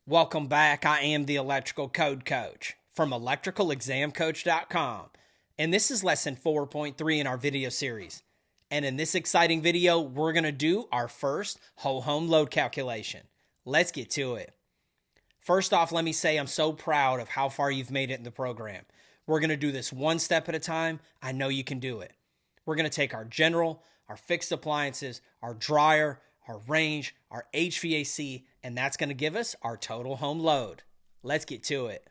Welcome back. I am the Electrical Code Coach from electricalexamcoach.com, and this is lesson 4.3 in our video series. And in this exciting video, we're going to do our first whole home load calculation. Let's get to it. First off, let me say I'm so proud of how far you've made it in the program. We're going to do this one step at a time. I know you can do it. We're going to take our general, our fixed appliances, our dryer, our range, our HVAC, and that's going to give us our total home load. Let's get to it.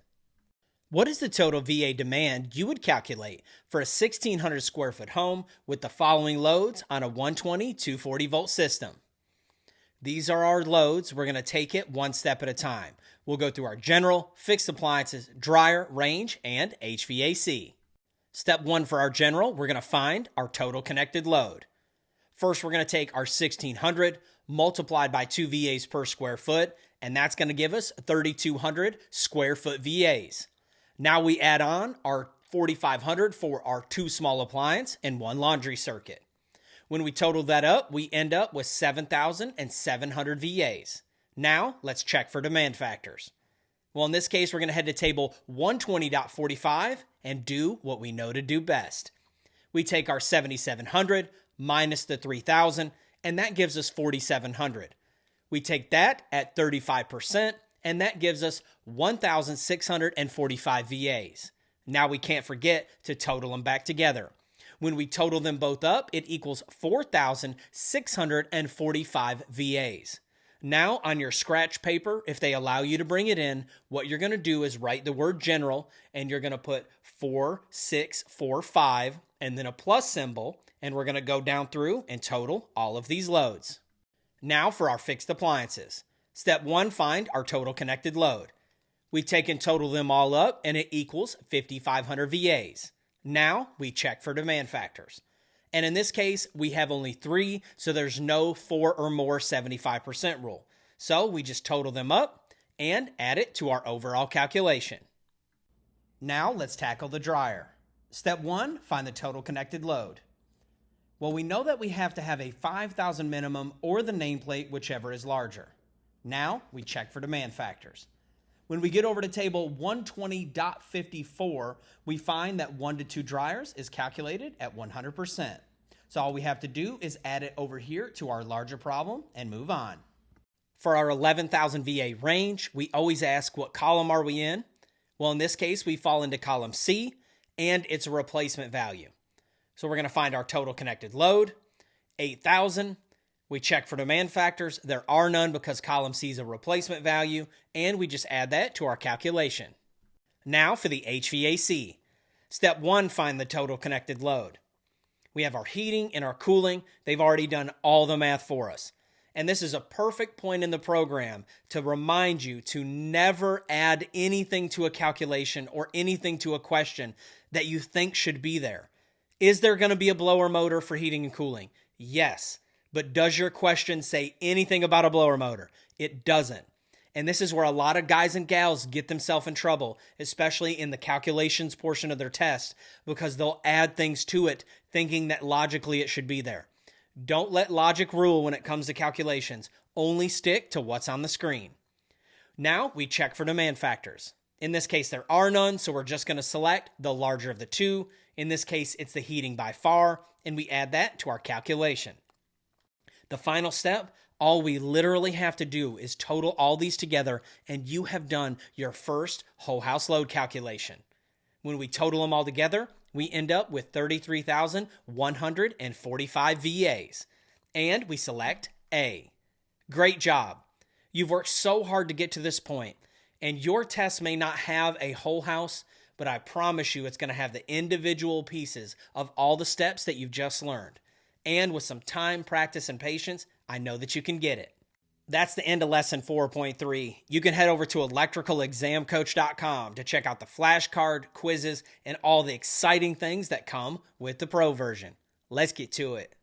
What is the total VA demand you would calculate for a 1,600 square foot home with the following loads on a 120 240 volt system? These are our loads. We're going to take it one step at a time. We'll go through our general, fixed appliances, dryer, range, and HVAC. Step one for our general, we're going to find our total connected load. First, we're going to take our 1,600 multiplied by 2 VAs per square foot, and that's going to give us 3,200 square foot VAs. Now we add on our 4,500 for our 2 small appliance and 1 laundry circuit. When we total that up, we end up with 7,700 VAs. Now, let's check for demand factors. Well, in this case, we're going to head to table 120.45 and do what we know to do best. We take our 7,700 minus the 3,000, and that gives us 4,700. We take that at 35%, and that gives us 1,645 VAs. Now we can't forget to total them back together. When we total them both up, it equals 4,645 VAs. Now, on your scratch paper, if they allow you to bring it in, what you're going to do is write the word general, and you're going to put 4645 and then a plus symbol, and we're going to go down through and total all of these loads. Now for our fixed appliances. Step 1, find our total connected load. We take and total them all up, and it equals 5,500 VAs. Now we check for demand factors. And in this case, we have only 3, so there's no 4 or more 75% rule. So we just total them up and add it to our overall calculation. Now let's tackle the dryer. Step 1, find the total connected load. Well, we know that we have to have a 5,000 minimum or the nameplate, whichever is larger. Now we check for demand factors. When we get over to table 120.54, we find that 1 to 2 dryers is calculated at 100%. So all we have to do is add it over here to our larger problem and move on. For our 11,000 VA range, we always ask what column are we in? Well, in this case, we fall into column C, and it's a replacement value. So we're going to find our total connected load, 8,000. We check for demand factors. There are none because column C is a replacement value, and we just add that to our calculation. Now for the HVAC. Step 1, find the total connected load. We have our heating and our cooling. They've already done all the math for us. And this is a perfect point in the program to remind you to never add anything to a calculation or anything to a question that you think should be there. Is there going to be a blower motor for heating and cooling? Yes. But does your question say anything about a blower motor? It doesn't. And this is where a lot of guys and gals get themselves in trouble, especially in the calculations portion of their test, because they'll add things to it thinking that logically it should be there. Don't let logic rule when it comes to calculations. Only stick to what's on the screen. Now we check for demand factors. In this case, there are none, so we're just going to select the larger of the two. In this case, it's the heating by far, and we add that to our calculation. The final step, all we literally have to do is total all these together, and you have done your first whole house load calculation. When we total them all together, we end up with 33,145 VAs, and we select A. Great job. You've worked so hard to get to this point, and your test may not have a whole house, but I promise you it's going to have the individual pieces of all the steps that you've just learned. And with some time, practice, and patience, I know that you can get it. That's the end of lesson 4.3. You can head over to electricalexamcoach.com to check out the flashcard, quizzes, and all the exciting things that come with the pro version. Let's get to it.